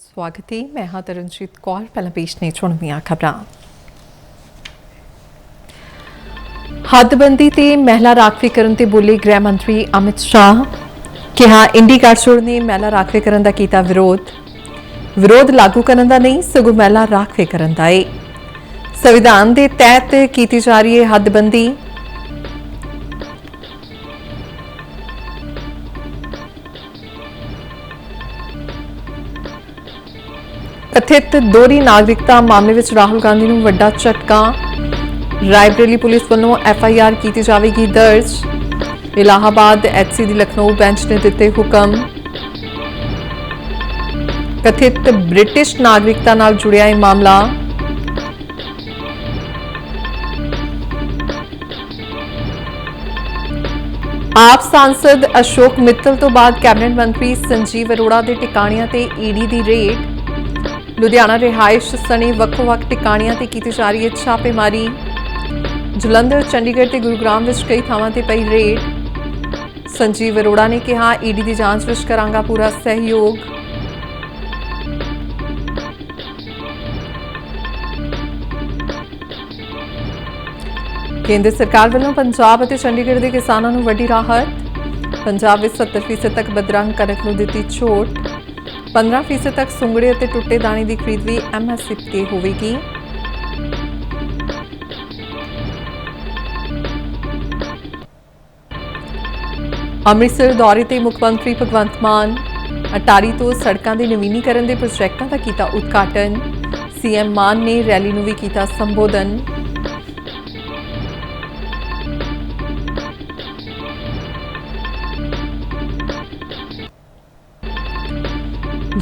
स्वागत है। मैं हाँ तरनजीत कौर। पहला पेश ने चुनवियां खबरां। हदबंदी ते महिला राखवीकरण ते बोले गृह मंत्री अमित शाह। कहा इंडी गठजोड़ ने महिला राखवीकरण का किया विरोध लागू करने का नहीं सगों महिला राखवीकरण का है। संविधान के तहत की जा रही है हदबंदी। कथित दोहरी नागरिकता मामले में राहुल गांधी को वड्डा झटका। रायबरेली पुलिस वालों FIR की जाएगी दर्ज। इलाहाबाद HC दी लखनऊ बेंच ने दिते हुक्म। कथित ब्रिटिश नागरिकता नाल जुड़िया है मामला। आप सांसद अशोक मित्तल तो बाद कैबिनेट मंत्री संजीव अरोड़ा के टिकाणियां ते ED की रेड। लुधियाना रिहायश सने ਵੱਖ-ਵੱਖ ਟਿਕਾਣਿਆਂ ਤੇ ਕੀਤੀ ਜਾ ਰਹੀ ਹੈ ਛਾਪੇਮਾਰੀ। ਜਲੰਧਰ ਚੰਡੀਗੜ੍ਹ ਤੇ ਗੁਰੂਗ੍ਰਾਮ ਵਿੱਚ ਕਈ ਥਾਵਾਂ ਤੇ ਪਈ ਰੇਡ। ਸੰਜੀਵ ਅਰੋੜਾ ਨੇ ਕਿਹਾ ED ਦੀ ਜਾਂਚ ਵਿੱਚ ਕਰਾਂਗਾ ਪੂਰਾ ਸਹਿਯੋਗ। ਕੇਂਦਰ ਸਰਕਾਰ ਵੱਲੋਂ ਪੰਜਾਬ ਅਤੇ ਚੰਡੀਗੜ੍ਹ ਦੇ ਕਿਸਾਨਾਂ ਨੂੰ ਵੱਡੀ ਰਾਹਤ। ਪੰਜਾਬ ਵਿੱਚ 70% ਤੱਕ ਬਦਰੰਗ ਕਣਕ ਨੂੰ ਦਿੱਤੀ ਛੋਟ। 15% तक सुंगड़े और टुटे दाने की खरीद भी MSP ते होगी। अमृतसर दौरे ते मुख्यमंत्री भगवंत मान। अटारी तो सड़कों के नवीनीकरण के प्रोजैक्टों का किया उद्घाटन। CM मान ने रैली में भी किया संबोधन।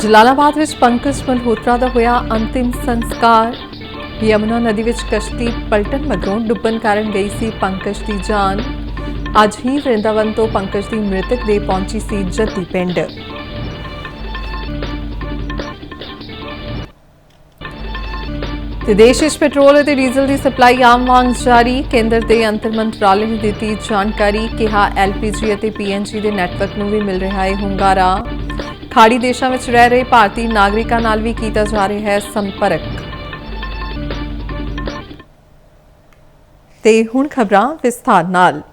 जलालाबाद में पंकज मल्होत्रा का होया अंतिम संस्कार। यमुना नदी में कश्ती पलटन मगरों डुब्बन कारण गई सी पंकज की जान। अज ही वृंदावन तो पंकज की मृतक देह पहुंची सी जद्दी पिंड। देश में पेट्रोल और डीजल की सप्लाई आम वांग जारी। केंद्र के अंतर मंत्रालय ने दी जानकारी। कहा LPG और PNG के नैटवर्क में भी मिल रहा है हुंगारा। खाड़ी देशों में रह रहे भारतीय नागरिकों नाल भी किया जा रहा है संपर्क। ते हुण खबरां विस्तार नाल।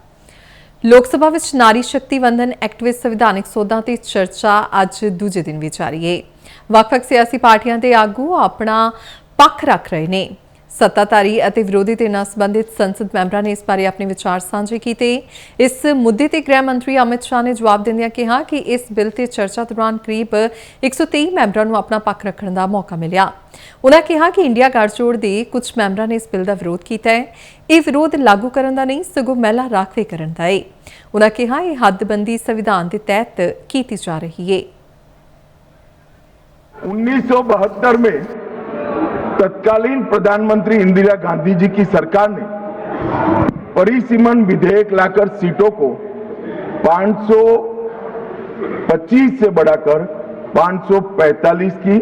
लोक सभा विच नारी शक्ति वंदन एक्ट विच संविधानिक सोधां ते चर्चा अज दूजे दिन भी जारी है। वख-वख सियासी पार्टियां दे आगू अपना पक्ष रख रहे ने। सत्ताधारी और विरोधी धिर नाल संबंधित संसद मैंबरां ने इस बारे अपने विचार साझे किए। इस मुद्दे ते गृह मंत्री अमित शाह ने जवाब दिंदियां कहा कि इस बिल ते चर्चा दौरान करीब 123 मैंबरां नूं अपना पक्ष रखण दा मौका मिलिया। उन्होंने कहा कि इंडिया गठजोड़ के कुछ मैंबरां ने इस बिल का विरोध किया है। यह विरोध लागू करने का नहीं सगों महिला राखवीकरण का है। उन्होंने कहा यह हदबंदी संविधान के तहत की जा रही है। 1972 में तत्कालीन प्रधानमंत्री इंदिरा गांधी जी की सरकार ने परिसीमन विधेयक लाकर सीटों को 525 से बढ़ाकर 545 की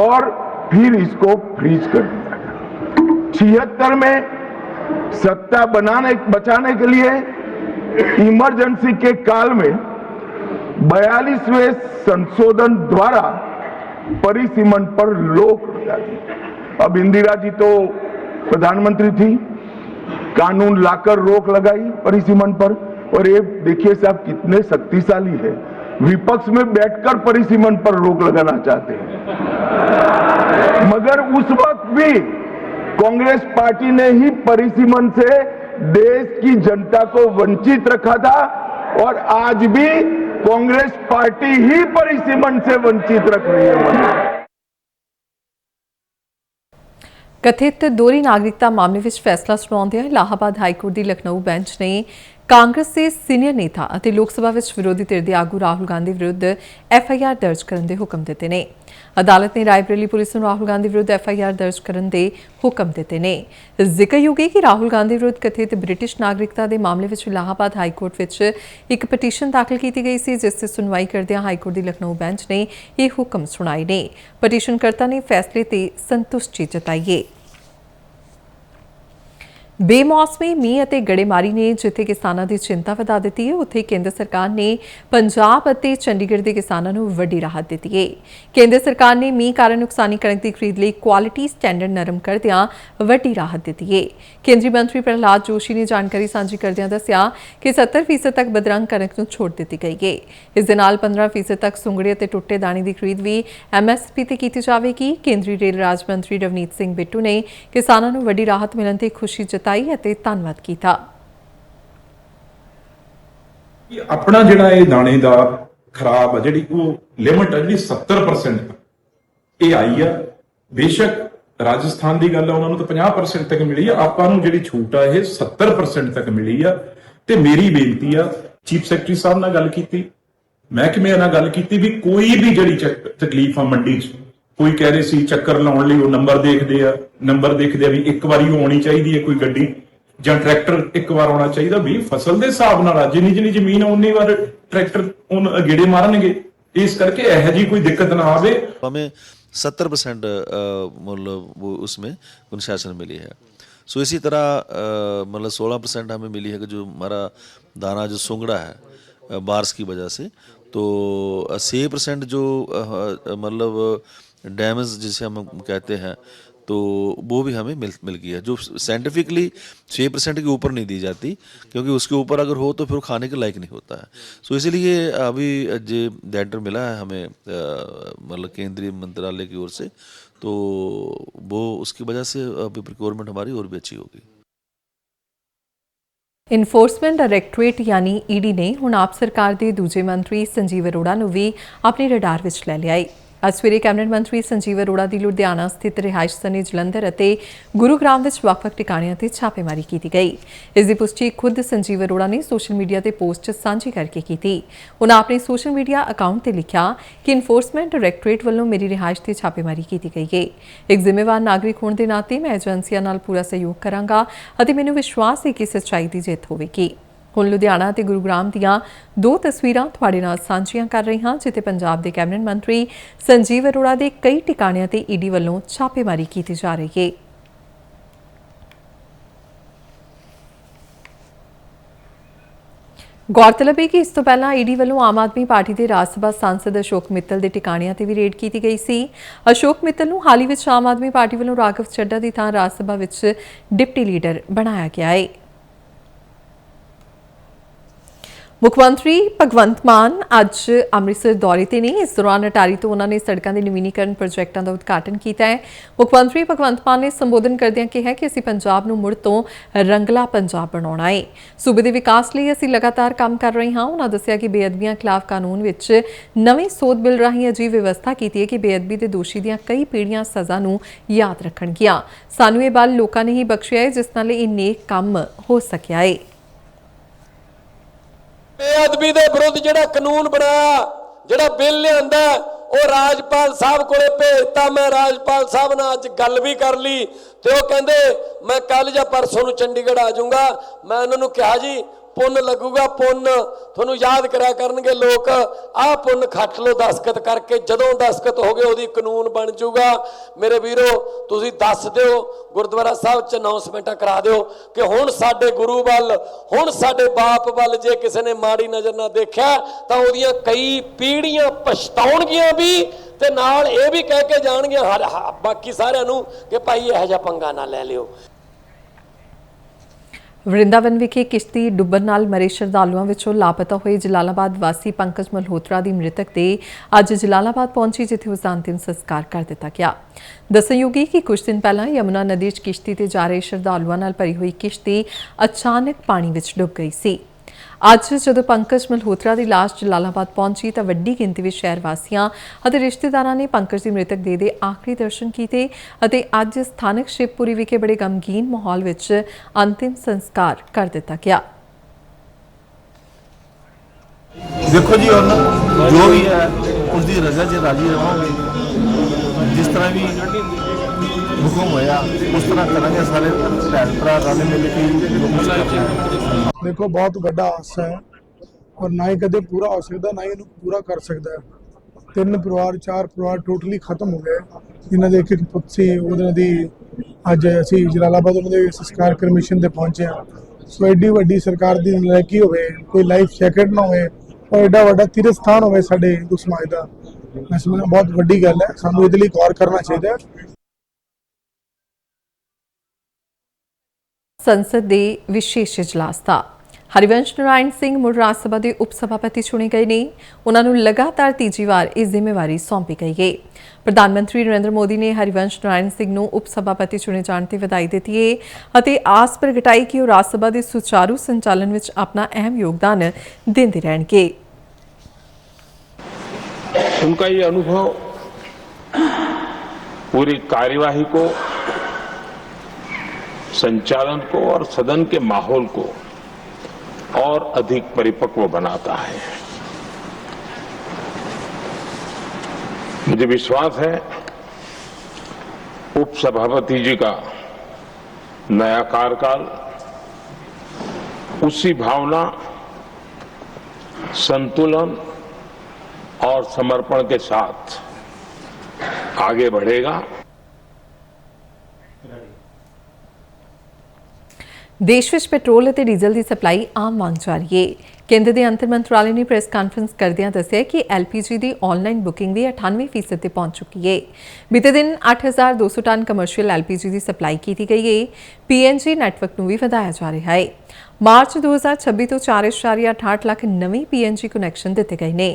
और फिर इसको फ्रीज कर दिया। 76 में सत्ता बचाने के लिए इमरजेंसी के काल में 42वें संशोधन द्वारा परिसीमन पर रोक लगा दी। अब इंदिरा जी तो प्रधानमंत्री थी, कानून लाकर रोक लगाई परिसीमन पर। और ये देखिए साहब कितने शक्तिशाली है, विपक्ष में बैठकर परिसीमन पर रोक लगाना चाहते हैं। मगर उस वक्त भी कांग्रेस पार्टी ने ही परिसीमन से देश की जनता को वंचित रखा था और आज भी कांग्रेस पार्टी ही परिसीमन से वंचित रख रही है। कथित दोहरी नागरिकता मामले में फैसला सुनाउंदियां इलाहाबाद हाईकोर्ट की लखनऊ बेंच ने कांग्रेस के सीनियर नेता और लोक सभा में विरोधी धिर के आगू राहुल गांधी विरुद्ध FIR दर्ज करने के हुक्म दिते ने। अदालत ने रायबरेली पुलिस को राहुल गांधी विरुद्ध FIR दर्ज करने के हुक्म दिते ने। जिक्रयोग है कि राहुल गांधी विरुद्ध कथित ब्रिटिश नागरिकता के मामले में इलाहाबाद हाईकोर्ट में एक पटीशन दाखिल की गई सी, जिससे सुनवाई करदियां हाईकोर्ट की लखनऊ बेंच ने यह हुक्म सुनाए ने। पटीशनकर्ता ने फैसले से संतुष्टि जताई है। ਬੇਮੌਸਮੀ ਮੀਂਹ ਅਤੇ ਗੜੇਮਾਰੀ ਨੇ ਜਿੱਥੇ ਕਿਸਾਨਾਂ ਦੀ ਚਿੰਤਾ ਵਧਾ ਦਿੱਤੀ ਹੈ, ਉੱਥੇ ਕੇਂਦਰ ਸਰਕਾਰ ਨੇ ਪੰਜਾਬ ਅਤੇ ਚੰਡੀਗੜ੍ਹ ਦੇ ਕਿਸਾਨਾਂ ਨੂੰ ਵੱਡੀ ਰਾਹਤ ਦਿੱਤੀ ਹੈ। ਕੇਂਦਰ ਸਰਕਾਰ ਨੇ ਮੀਂਹ ਕਾਰਨ ਨੁਕਸਾਨੀ ਕਣਕ ਦੀ ਖਰੀਦ ਲਈ ਕੁਆਲਿਟੀ ਸਟੈਂਡਰਡ ਨਰਮ ਕਰਦਿਆਂ ਵੱਡੀ ਰਾਹਤ ਦਿੱਤੀ ਹੈ। ਕੇਂਦਰੀ ਮੰਤਰੀ ਪ੍ਰਹਲਾਦ ਜੋਸ਼ੀ ਨੇ ਜਾਣਕਾਰੀ ਸਾਂਝੀ ਕਰਦਿਆਂ ਦੱਸਿਆ ਕਿ 70% ਤੱਕ ਬਦਰੰਗ ਕਣਕ ਨੂੰ ਛੋਟ ਦਿੱਤੀ ਗਈ ਹੈ। ਇਸ ਦੇ ਨਾਲ 15% ਤੱਕ ਸੁੰਗੜੇ ਅਤੇ ਟੁੱਟੇ ਦਾਣੇ ਦੀ ਖਰੀਦ ਵੀ MSP ਤੇ ਕੀਤੀ ਜਾਵੇਗੀ। ਕੇਂਦਰੀ ਰੇਲ ਰਾਜ ਮੰਤਰੀ ਰਵਨੀਤ ਸਿੰਘ ਬਿੱਟੂ ਨੇ ਕਿਸਾਨਾਂ ਨੂੰ ਵੱਡੀ ਰਾਹਤ ਮਿਲਣ ਤੇ ਖੁਸ਼ੀ ਜਤਾਈ ਅਤੇ ਧੰਨਵਾਦ ਕੀਤਾ। अपना जिहड़ा ये दाने दा खराब है जिहड़ी वो लिमिट है जिहड़ी 70% तक ये आई है। बेशक राजस्थान की गल है उन्होंने तो 50% तक मिली है, आपां नूं जिहड़ी छूट है ये 70% तक मिली है। ते मेरी बेनती है चीफ सैकटरी साहब नाल गल कीती, महकमे नाल गल कीती भी कोई भी जिहड़ी तकलीफ आ मंडी च, कोई कह रहे सी चक्कर लाउण लई वो नंबर देखदे आ भी एक वारी होनी चाहिए है कोई गड्डी ਜਾਂ ट्रैक्टर एक बार आना चाहिए भी फसल के हिसाब नाल जिन्नी जिन्नी जमीन उन्नी बार ट्रैक्टर गेड़े मारनगे। इस करके यह जी कोई दिक्कत ना आवे। हमें 70% मतलब वो उसमें कंसेशन मिली है। सो इसी तरह मतलब 16% हमें मिली है कि जो हमारा दाना जो सुंगड़ा है बारिश की वजह से, तो 6% जो मतलब डैमेज जिसे हम कहते हैं तो वो भी हमें मिल गई है, जो साइंटिफिकली 6% के ऊपर नहीं दी जाती, क्योंकि उसके ऊपर अगर हो तो फिर खाने के लायक नहीं होता है। सो इसीलिए अभी जो डेटर मिला है हमें मतलब केंद्रीय मंत्रालय की ओर से, तो वो उसकी वजह से अभी प्रोक्योरमेंट हमारी और भी अच्छी होगी। ਇਨਫੋਰਸਮੈਂਟ ਡਾਇਰੈਕਟੋਰੇਟ ਯਾਨੀ ਈਡੀ ਨੇ ਹੁਣ ਆਪ ਸਰਕਾਰ ਦੇ ਦੂਜੇ ਮੰਤਰੀ ਸੰਜੀਵ ਅਰੋੜਾ ਨੂੰ ਵੀ ਆਪਣੇ ਰਡਾਰ ਵਿੱਚ ਲੈ ਲਿਆ ਹੈ। ਅੱਜ ਸਵੇਰੇ ਕੈਬਨਿਟ ਮੰਤਰੀ ਸੰਜੀਵ ਅਰੋੜਾ ਦੀ ਲੁਧਿਆਣਾ ਸਥਿਤ ਰਿਹਾਇਸ਼ ਸਣੇ ਜਲੰਧਰ ਅਤੇ ਗੁਰੂਗ੍ਰਾਮ ਵਿੱਚ ਵੱਖ-ਵੱਖ ਟਿਕਾਣਿਆਂ ਤੇ ਛਾਪੇਮਾਰੀ ਕੀਤੀ ਗਈ। ਇਸ ਦੀ ਪੁਸ਼ਟੀ ਖੁਦ ਸੰਜੀਵ ਅਰੋੜਾ ਨੇ ਸੋਸ਼ਲ ਮੀਡੀਆ ਤੇ ਪੋਸਟ ਸਾਂਝੀ ਕਰਕੇ ਕੀਤੀ। ਉਨ੍ਹਾਂ ਆਪਣੇ ਸੋਸ਼ਲ ਮੀਡੀਆ ਅਕਾਊਂਟ ਤੇ ਲਿਖਿਆ ਕਿ ਇਨਫੋਰਸਮੈਂਟ ਡਾਇਰੈਕਟੋਰੇਟ ਵੱਲੋਂ ਮੇਰੀ ਰਿਹਾਇਸ਼ ਤੇ ਛਾਪੇਮਾਰੀ ਕੀਤੀ ਗਈ ਹੈ। ਇੱਕ ਜ਼ਿੰਮੇਵਾਰ ਨਾਗਰਿਕ ਹੋਣ ਦੇ ਨਾਤੇ ਮੈਂ ਏਜੰਸੀਆਂ ਨਾਲ ਪੂਰਾ ਸਹਿਯੋਗ ਕਰਾਂਗਾ ਅਤੇ ਮੈਨੂੰ ਵਿਸ਼ਵਾਸ ਹੈ ਕਿ ਸੱਚਾਈ ਦੀ ਜਿੱਤ ਹੋਵੇਗੀ। ਹੁਣ ਲੁਧਿਆਣਾ ਅਤੇ ਗੁਰੂਗ੍ਰਾਮ ਦੀਆਂ 2 ਤਸਵੀਰਾਂ ਤੁਹਾਡੇ ਨਾਲ ਸਾਂਝੀਆਂ ਕਰ ਰਹੀ ਹਾਂ, ਜਿੱਥੇ ਪੰਜਾਬ ਦੇ ਕੈਬਨਿਟ ਮੰਤਰੀ ਸੰਜੀਵ ਅਰੋੜਾ ਦੇ ਕਈ ਟਿਕਾਣਿਆਂ ਤੇ ਈਡੀ ਵੱਲੋਂ ਛਾਪੇਮਾਰੀ ਕੀਤੀ ਜਾ ਰਹੀ ਹੈ। ਗੌਰਤਲਬ ਹੈ ਕਿ ਇਸ ਤੋਂ ਪਹਿਲਾਂ ਈਡੀ ਵੱਲੋਂ ਆਮ ਆਦਮੀ ਪਾਰਟੀ ਦੇ ਰਾਜ ਸਭਾ ਸਾਂਸਦ ਅਸ਼ੋਕ ਮਿੱਤਲ ਦੇ ਟਿਕਾਣਿਆਂ ਤੇ ਵੀ ਰੇਡ ਕੀਤੀ ਗਈ ਸੀ। ਅਸ਼ੋਕ ਮਿੱਤਲ ਨੂੰ ਹਾਲ ਹੀ ਵਿੱਚ ਆਮ ਆਦਮੀ ਪਾਰਟੀ ਵੱਲੋਂ ਰਾਘਵ ਚੱਡਾ ਦੀ ਥਾਂ ਰਾਜ ਸਭਾ ਵਿੱਚ ਡਿਪਟੀ ਲੀਡਰ ਬਣਾਇਆ ਗਿਆ ਹੈ। ਮੁੱਖ ਮੰਤਰੀ ਭਗਵੰਤ ਮਾਨ ਅੱਜ ਅੰਮ੍ਰਿਤਸਰ ਦੌਰੇ ਤੇ ਨੇ। ਇਸ ਦੌਰਾਨ ਅਟਾਰੀ ਤੋਂ ਉਹਨਾਂ ਨੇ ਸੜਕਾਂ ਦੇ ਨਵੀਨੀਕਰਨ ਪ੍ਰੋਜੈਕਟਾਂ ਦਾ ਉਦਘਾਟਨ ਕੀਤਾ ਹੈ। ਮੁੱਖ ਮੰਤਰੀ ਭਗਵੰਤ ਮਾਨ ਨੇ ਸੰਬੋਧਨ ਕਰਦਿਆਂ ਕਿਹਾ ਕਿ ਅਸੀਂ ਪੰਜਾਬ ਨੂੰ ਮੁੜ ਤੋਂ ਰੰਗਲਾ ਪੰਜਾਬ ਬਣਾਉਣਾ ਹੈ। ਸੂਬੇ ਦੇ ਵਿਕਾਸ ਲਈ ਅਸੀਂ ਲਗਾਤਾਰ ਕੰਮ ਕਰ ਰਹੇ ਹਾਂ। ਉਹਨਾਂ ਦੱਸਿਆ ਕਿ ਬੇਅਦਬੀਆਂ ਖਿਲਾਫ ਕਾਨੂੰਨ ਵਿੱਚ ਨਵੇਂ ਸੋਧ ਬਿੱਲ ਰਾਹੀਂ ਅਜਿਹੀ ਵਿਵਸਥਾ ਕੀਤੀ ਹੈ ਕਿ ਬੇਅਦਬੀ ਦੇ ਦੋਸ਼ੀ ਦੀਆਂ ਕਈ ਪੀੜ੍ਹੀਆਂ ਸਜ਼ਾ ਨੂੰ ਯਾਦ ਰੱਖਣਗੀਆਂ। ਸਾਨੂੰ ਇਹ ਬਲ ਲੋਕਾਂ ਨੇ ਹੀ ਬਖਸ਼ਿਆ ਹੈ, ਜਿਸ ਨਾਲ ਇਹ ਨੇਕ ਕੰਮ ਹੋ ਸਕਿਆ ਹੈ। बेअदबी के विरुद्ध जिहड़ा कानून बनाया, जिहड़ा बिल लिआंदा वो राजपाल साहब कोले भेजता। मैं राजपाल साहब नाल अज गल भी कर ली तो वो कहंदे मैं कल या परसों नूं चंडीगढ़ आ जाऊंगा। मैं उन्होंने कहा जी पुन लगूगा, पुन थोनू याद करा करनगे लोग, आ पुन खट लो दस्तखत करके, जदों दस्तखत हो गए उहदी कानून बन जाऊगा। मेरे वीरो तुसीं दस दिओ, गुरुद्वारा साहब च अनाउंसमेंट करा दिओ कि हुण साडे गुरु वल, हुण साडे बाप वल जे किसी ने माड़ी नज़र ना देखिया तां उहदियां कई पीढ़ियां पछताउणगियां भी, ते नाल इह भी कह के जाणगियां बाकी सारिआं नूं कि भाई इहो जिहा पंगा ना लै लिओ। ਵਰਿੰਦਾਵਨ ਵਿਖੇ ਕਿਸ਼ਤੀ ਡੁੱਬਣ ਨਾਲ ਮਰੇ ਸ਼ਰਧਾਲੂਆਂ ਵਿੱਚੋਂ ਲਾਪਤਾ ਹੋਏ ਜਲਾਲਾਬਾਦ ਵਾਸੀ ਪੰਕਜ ਮਲਹੋਤਰਾ ਦੀ ਮ੍ਰਿਤਕ ਦੇ ਅੱਜ ਜਲਾਲਾਬਾਦ ਪਹੁੰਚੀ, ਜਿੱਥੇ ਉਸ ਦਾ ਅੰਤਿਮ ਸੰਸਕਾਰ ਕਰ ਦਿੱਤਾ ਗਿਆ। ਦੱਸਣਯੋਗ ਹੈ ਕਿ ਕੁਝ ਦਿਨ ਪਹਿਲਾਂ ਯਮੁਨਾ ਨਦੀ 'ਚ ਕਿਸ਼ਤੀ ਤੇ ਜਾ ਰਹੇ ਸ਼ਰਧਾਲੂਆਂ ਨਾਲ ਭਰੀ ਹੋਈ ਕਿਸ਼ਤੀ ਅਚਾਨਕ ਪਾਣੀ ਵਿੱਚ ਡੁੱਬ ਗਈ ਸੀ। ਅੱਜ ਜਦੋਂ ਪੰਕਜ ਮਲਹੋਤਰਾ ਦੀ ਲਾਸ਼ ਜਲਾਲਾਬਾਦ ਪਹੁੰਚੀ ਤਾਂ ਵੱਡੀ ਗਿਣਤੀ ਵਿੱਚ ਸ਼ਹਿਰ ਵਾਸੀਆਂ ਅਤੇ ਰਿਸ਼ਤੇਦਾਰਾਂ ਨੇ ਪੰਕਜ ਦੀ ਮ੍ਰਿਤਕ ਦੇਹ ਦੇ ਆਖਰੀ ਦਰਸ਼ਨ ਕੀਤੇ ਅਤੇ ਅੱਜ ਸਥਾਨਕ ਸ਼ਿਵਪੁਰੀ ਵਿਖੇ ਬੜੇ ਗਮਗੀਨ ਮਾਹੌਲ ਵਿੱਚ ਅੰਤਿਮ ਸੰਸਕਾਰ ਕਰ ਦਿੱਤਾ ਗਿਆ। देखो जी, और जो भी है उसकी रजा से राजी रहोगे, जिस तरह भी हुक्म होया उस तरह करेंगे। सारे भैन भरा रल मिल के देखो बहुत बड़ा हादसा है और ना ही कदे पूरा हो सकता, ना ही इन्हू पूरा कर सकता है। 3 ਪਰਿਵਾਰ 4 ਪਰਿਵਾਰ टोटली खत्म हो गए। इन्हों के एक पुत सी, उन्हों की ਅੱਜ ਅਸੀਂ ਜਲਾਲਾਬਾਦ ਉਹਨਾਂ ਦੇ ਸੰਸਕਾਰ ਕਮਿਸ਼ਨ ਤੇ ਪਹੁੰਚੇ ਹਾਂ। ਸੋ ਐਡੀ ਵੱਡੀ ਸਰਕਾਰ ਦੀ ਨਲਾਇਕੀ ਹੋਵੇ, ਕੋਈ ਲਾਈਫ ਜੈਕਟ ਨਾ ਹੋਵੇ ਔਰ ਐਡਾ ਵੱਡਾ ਤੀਰਥ ਸਥਾਨ ਹੋਵੇ ਸਾਡੇ ਹਿੰਦੂ ਸਮਾਜ ਦਾ, ਮੈਂ ਸਮਝਦਾ ਬਹੁਤ ਵੱਡੀ ਗੱਲ ਹੈ। ਸਾਨੂੰ ਇਹਦੇ ਲਈ ਗੌਰ ਕਰਨਾ ਚਾਹੀਦਾ ਹੈ। ਸੰਸਦ ਦੇ ਵਿਸ਼ੇਸ਼ ਇਜਲਾਸ ਦਾ ਹਰਿਵੰਸ਼ ਨਾਰਾਇਣ ਸਿੰਘ ਮੁੜ ਰਾਜ ਸਭਾ ਦੇ ਉਪ ਸਭਾਪਤੀ ਚੁਣੇ ਗਏ ਨੇ। ਉਹਨਾਂ ਨੂੰ ਲਗਾਤਾਰ ਤੀਜੀ ਵਾਰ ਇਹ ਜ਼ਿੰਮੇਵਾਰੀ ਸੌਂਪੀ ਗਈ ਹੈ। ਪ੍ਰਧਾਨ ਮੰਤਰੀ ਨਰਿੰਦਰ ਮੋਦੀ ਨੇ ਹਰਿਵੰਸ਼ ਨਾਰਾਇਣ ਸਿੰਘ ਨੂੰ ਉਪ ਸਭਾਪਤੀ ਚੁਣੇ ਜਾਣ ਤੇ ਵਧਾਈ ਦਿੱਤੀ ਹੈ ਅਤੇ ਆਸ ਪ੍ਰਗਟਾਈ ਕਿ ਉਹ ਰਾਜ ਸਭਾ ਦੇ ਸੁਚਾਰੂ ਸੰਚਾਲਨ ਵਿੱਚ ਆਪਣਾ ਅਹਿਮ ਯੋਗਦਾਨ ਦਿੰਦੇ ਰਹਿਣਗੇ। उनका ये अनुभव पूरी कार्यवाही को, संचालन को और सदन के माहौल को और अधिक परिपक्व बनाता है। मुझे विश्वास है उप सभापति जी का नया कार्यकाल उसी भावना, संतुलन और समर्पण के साथ आगे बढ़ेगा। देश में पेट्रोल और डीजल की सप्लाई आम वांग जारी है। केंद्र के अंतर मंत्रालय ने प्रेस कॉन्फ्रेंस करदियां दस्सिया कि LPG की ऑनलाइन बुकिंग भी 98% ते पहुंच चुकी है। बीते दिन 8200 टन कमर्शियल LPG की सप्लाई की गई है। PNG नैटवर्क नूं भी वधाया जा रहा है। मार्च 2026 तो 4.68 लाख नवीं PNG कनैक्शन दिते गए ने।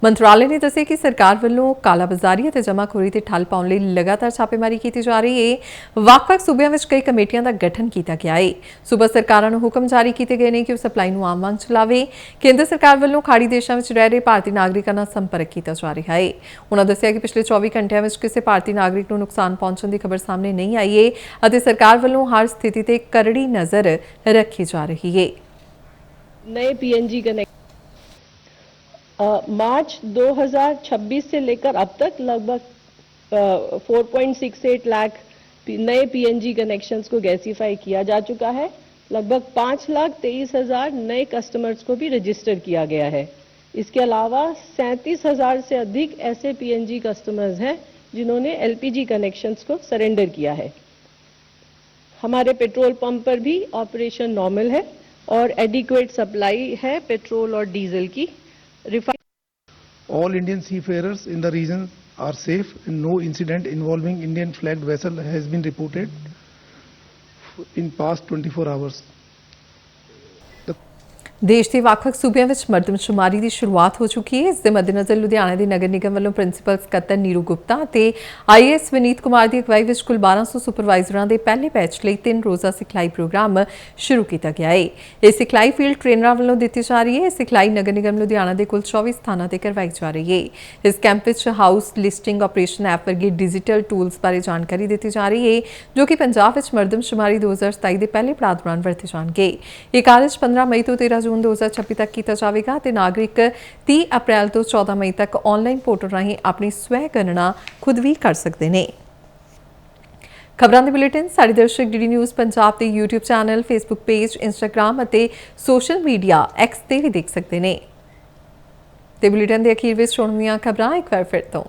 मंत्रालय ने दस्सिया कि सरकार वालों कालाबाजारी ते जमाखोरी ते ठल पाउण लई लगातार छापेमारी की जा रही है। ਵੱਖ-ਵੱਖ सूबियां विच कई कमेटियां का गठन किया गया है। सूबा सरकारां नूं हुकम जारी किए गए ने कि वो सप्लाई नूं आम वांग चलावे। केंद्र सरकार वालों खाड़ी देशों में रह रहे भारतीय नागरिकों ਨਾਲ संपर्क किया जा रहा है। उन्होंने दस्सिया कि पिछले 24 घंटिया में किसी भारतीय नागरिक को नुकसान पहुंचने की खबर सामने नहीं आई है और सरकार वालों हर स्थिति ते करड़ी नज़र रखी जा रही है। नए PNG कनेक्ट मार्च 2026 से लेकर अब तक लगभग 4.68 लाख नए PNG कनेक्शंस को गैसीफाई किया जा चुका है। लगभग 5,23,000 नए कस्टमर्स को भी रजिस्टर किया गया है। इसके अलावा 37,000 से अधिक ऐसे PNG कस्टमर्स हैं जिन्होंने LPG कनेक्शंस को सरेंडर किया है। हमारे पेट्रोल पंप पर भी ऑपरेशन नॉर्मल है और एडिक्वेट सप्लाई है पेट्रोल और डीजल की। All Indian seafarers in the region are safe and no incident involving Indian flagged vessel has been reported in past 24 hours. देश के ਵੱਖ-ਵੱਖ सूबियां ਵਿੱਚ ਮਰਦਮਸ਼ੁਮਾਰੀ ਦੀ ਸ਼ੁਰੂਆਤ ਹੋ ਚੁੱਕੀ ਹੈ। ਇਸ ਦੇ ਮੱਦੇਨਜ਼ਰ ਲੁਧਿਆਣਾ ਦੇ ਨਗਰ ਨਿਗਮ ਵੱਲੋਂ ਪ੍ਰਿੰਸੀਪਲ ਸਕੱਤਰ ਨੀਰੂ ਗੁਪਤਾ ਅਤੇ IAS ਵਿਨੀਤ ਕੁਮਾਰ ਦੀ ਅਗਵਾਈ ਵਿੱਚ ਕੁੱਲ 1200 ਸੁਪਰਵਾਈਜ਼ਰਾਂ ਦੇ ਪਹਿਲੇ ਬੈਚ ਲਈ 3 ਰੋਜ਼ਾ ਸਿਖਲਾਈ ਪ੍ਰੋਗਰਾਮ ਸ਼ੁਰੂ ਕੀਤਾ ਗਿਆ ਹੈ। ਇਹ ਸਿਖਲਾਈ ਫੀਲਡ ਟ੍ਰੇਨਰਾਂ ਵੱਲੋਂ ਦਿੱਤੀ ਜਾ ਰਹੀ ਹੈ। ਸਿਖਲਾਈ ਨਗਰ ਨਿਗਮ ਲੁਧਿਆਣਾ ਦੇ ਕੁੱਲ 24 ਸਥਾਨਾਂ ਤੇ ਕਰਵਾਈ ਜਾ ਰਹੀ ਹੈ। ਇਸ ਕੈਂਪ ਵਿੱਚ ਹਾਊਸ ਲਿਸਟਿੰਗ ਆਪਰੇਸ਼ਨ ਐਪ ਵਰਗੇ ਡਿਜੀਟਲ ਟੂਲਸ ਬਾਰੇ ਜਾਣਕਾਰੀ ਦਿੱਤੀ ਜਾ ਰਹੀ ਹੈ ਜੋ ਕਿ ਪੰਜਾਬ ਵਿੱਚ ਮਰਦਮਸ਼ੁਮਾਰੀ 2027 ਦੇ ਪਹਿਲੇ ਪੜਾਅ ਦੌਰਾਨ ਵਰਤੇ ਜਾਣਗੇ। ਇਹ ਕਾਰਜ 15 ਮਈ ਤੋਂ 13 ਜੂਨ 2026 तक किया जाएगा ते नागरिक 30 अप्रैल तो 14 मई तक ऑनलाइन पोर्टल राਹੀਂ अपनी स्वै गणना खुद भी कर सकते हैं। खबरां दे बुलेटिन साडे दर्शक DD न्यूज़ पंजाब के YouTube channel, Facebook page, Instagram ਅਤੇ सोशल मीडिया X ਤੇ भी देख सकते हैं। ते बुलेटिन ਦੇ ਅਖੀਰ ਵਿੱਚ ਸੁਣੀਆਂ ਖਬਰਾਂ ਇੱਕ ਵਾਰ ਫਿਰ ਤੋਂ।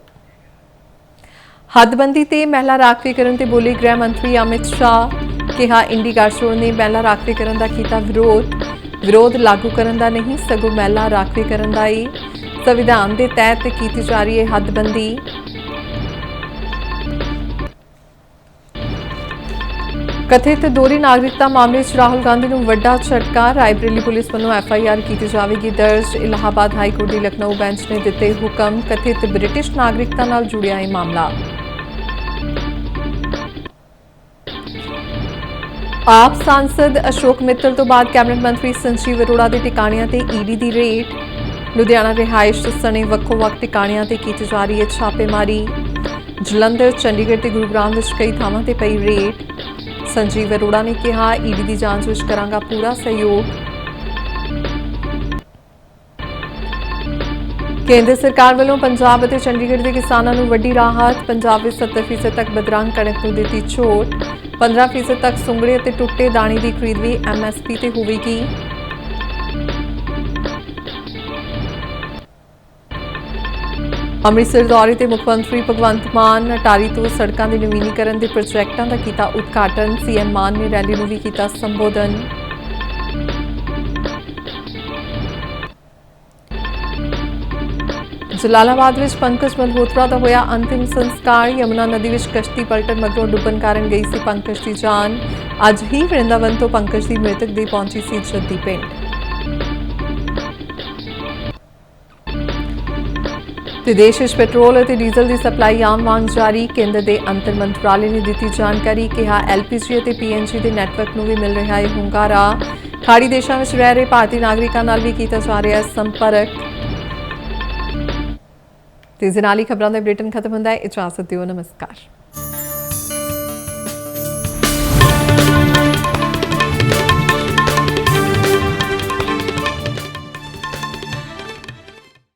हदबंदी ते महिला राखवीकरण ते बोले गृह मंत्री अमित शाह। कहा इंडी गठजोड़ ने महिला राखवीकरण का किया विरोध लागू करन दा नहीं सगों महिला राखवीकरण दा ही। संविधान के तहत की जा रही है हदबंदी। कथित दोहरी नागरिकता मामले च राहुल गांधी नूं वड्डा झटका। रायबरेली पुलिस वालों FIR की जाएगी दर्ज। इलाहाबाद हाईकोर्ट की लखनऊ बेंच ने दिते हुक्म। कथित ब्रिटिश नागरिकता नाल जुड़िया यह मामला। आप सांसद अशोक मित्तल तो बाद कैबिनेट मंत्री संजीव अरोड़ा के टिकाणियां ते ED की रेड। लुधियाना रिहायश सने ਵੱਖੋ-ਵੱਖ टिकाणियां ते की जा रही है छापेमारी। जलंधर, चंडीगढ़ ते गुरुग्राम विच कई थावां ते पई रेड। संजीव अरोड़ा ने कहा ED की जांच विच करांगा पूरा सहयोग। केंद्र सरकार वालों पंजाब और चंडीगढ़ के किसानों को वड्डी राहत। पंजाब में 70% तक बदरंग कणक को दी छूट। 15% तक सुंगड़े और टुटे दाणे की खरीद भी MSP ते होगी। ਅੰਮ੍ਰਿਤਸਰ ਦੌਰੇ ਤੇ ਮੁੱਖ ਮੰਤਰੀ ਭਗਵੰਤ ਮਾਨ ਅਟਾਰੀ ਤੋਂ ਸੜਕਾਂ ਦੇ ਨਵੀਨੀਕਰਨ ਦੇ ਪ੍ਰੋਜੈਕਟਾਂ ਦਾ ਕੀਤਾ ਉਦਘਾਟਨ। ਸੀਐਮ ਮਾਨ ਨੇ ਰੈਲੀ ਨੂੰ ਵੀ ਕੀਤਾ ਸੰਬੋਧਨ। ਜਲਾਲਾਬਾਦ ਵਿੱਚ ਪੰਕਜ ਮਲਹੋਤਰਾ ਦਾ ਹੋਇਆ ਅੰਤਿਮ ਸੰਸਕਾਰ। ਯਮੁਨਾ ਨਦੀ ਵਿੱਚ ਕਸ਼ਤੀ ਪਲਟਣ ਮਗਰੋਂ ਡੁੱਬਣ ਕਾਰਨ ਗਈ ਸੀ ਪੰਕਜ ਦੀ ਜਾਨ। ਅੱਜ ਹੀ ਵਰਿੰਦਾਵਨ ਤੋਂ ਪੰਕਜ ਦੀ ਮ੍ਰਿਤਕ ਦੇਹ ਪਹੁੰਚੀ ਸੀ ਜੱਦੀ ਪਿੰਡ। ਤੇ ਦੇਸ਼ ਵਿੱਚ ਪੈਟਰੋਲ ਅਤੇ ਡੀਜ਼ਲ ਦੀ ਸਪਲਾਈ ਆਮ ਵਾਂਗ ਜਾਰੀ। ਕੇਂਦਰ ਦੇ ਅੰਤਰ ਮੰਤਰਾਲੇ ਨੇ ਦਿੱਤੀ ਜਾਣਕਾਰੀ। ਕਿਹਾ ਐਲਪੀਜੀ ਅਤੇ ਪੀਐਨਜੀ ਦੇ ਨੈਟਵਰਕ ਨੂੰ ਵੀ ਮਿਲ ਰਿਹਾ ਹੈ ਹੁੰਗਾਰਾ। ਖਾੜੀ ਦੇਸ਼ਾਂ ਵਿੱਚ ਰਹਿ ਰਹੇ ਭਾਰਤੀ ਨਾਗਰਿਕਾਂ ਨਾਲ ਵੀ ਕੀਤਾ ਜਾ ਰਿਹਾ ਸੰਪਰਕ। ਤੇ ਇਸ ਨਾਲ ਹੀ ਖਬਰਾਂ ਦਾ ਬੁਲੇਟਿਨ ਖਤਮ ਹੁੰਦਾ ਹੈ। ਇਜਾਜ਼ਤ ਦਿਓ, ਨਮਸਕਾਰ।